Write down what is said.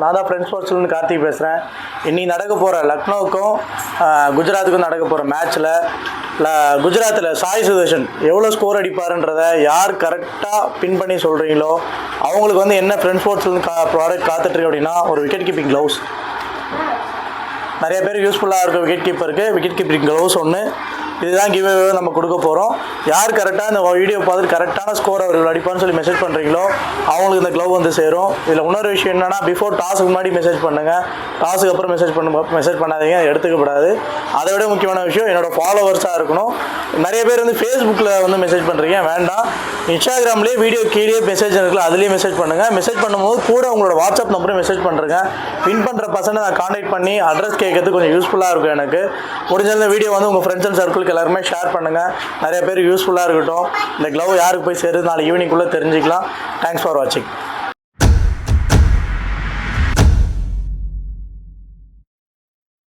நான் தான் ஃப்ரெண்ட்ஸ் ஸ்போர்ட்ஸ்லேருந்து கார்த்திக் பேசுகிறேன். இன்றைக்கி நடக்க போகிற லக்னோவுக்கும் குஜராத்துக்கும் நடக்க போகிற மேட்ச்சில் குஜராத்தில் சாய் சுதர்ஷன் எவ்வளோ ஸ்கோர் அடிப்பாருன்றதை யார் கரெக்டாக பின் பண்ணி சொல்கிறீங்களோ அவங்களுக்கு வந்து என்ன ஃப்ரெண்ட்ஸ் ஸ்போர்ட்ஸ்லேருந்து ப்ராடக்ட் காத்துட்ருக்கு அப்படின்னா ஒரு விக்கெட் கீப்பிங் க்ளவுஸ். நிறைய பேர் யூஸ்ஃபுல்லாக இருக்கும் விக்கெட் கீப்பிங் க்ளவுஸ் ஒன்று. இதுதான் கிவ் அவே நம்ம கொடுக்க போகிறோம். யார் கரெக்டாக இந்த வீடியோ பார்த்துட்டு கரெக்டான ஸ்கோர் அவர்கள் அடிப்பான்னு சொல்லி மெசேஜ் பண்ணுறீங்களோ அவங்களுக்கு இந்த க்ளவ் வந்து சேரும். இதில் இன்னொரு விஷயம் என்னென்னா, பிஃபோர் டாஸுக்கு முன்னாடி மெசேஜ் பண்ணுங்கள், டாஸுக்கு அப்புறம் மெசேஜ் பண்ணாதீங்க, எடுத்துக்கப்படாது. அதை விட முக்கியமான விஷயம் என்னோடய ஃபாலோவர்ஸாக இருக்கணும். நிறைய பேர் வந்து ஃபேஸ்புக்கில் வந்து மெசேஜ் பண்ணுறீங்க, வேண்டாம். இன்ஸ்டாகிராம்லேயே வீடியோ கீழே மெசேஜ் இருக்குல்ல, அதுலேயே மெசேஜ் பண்ணுங்கள். மெசேஜ் பண்ணும்போது கூட உங்களோட வாட்ஸ்அப் நம்பரும் மெசேஜ் பண்ணுறேங்க. வின் பண்ணுற பர்சனை நான் கான்டாக்ட் பண்ணி அட்ரஸ் கேட்கறதுக்கு கொஞ்சம் யூஸ்ஃபுல்லாக இருக்கும். எனக்கு முடிஞ்ச இந்த வீடியோ வந்து உங்கள் ஃப்ரெண்ட்ஸ் அண்ட் சர்க்கிள் எல்லாருமே ஷேர் பண்ணுங்கள். நிறைய பேர் யூஸ்ஃபுல்லாக இருக்கட்டும். இந்த க்ளவ் யாருக்கு போய் சேருது நாளைக்கு ஈவினிங்குள்ளே தெரிஞ்சுக்கலாம். தேங்க்ஸ் ஃபார் வாட்சிங்.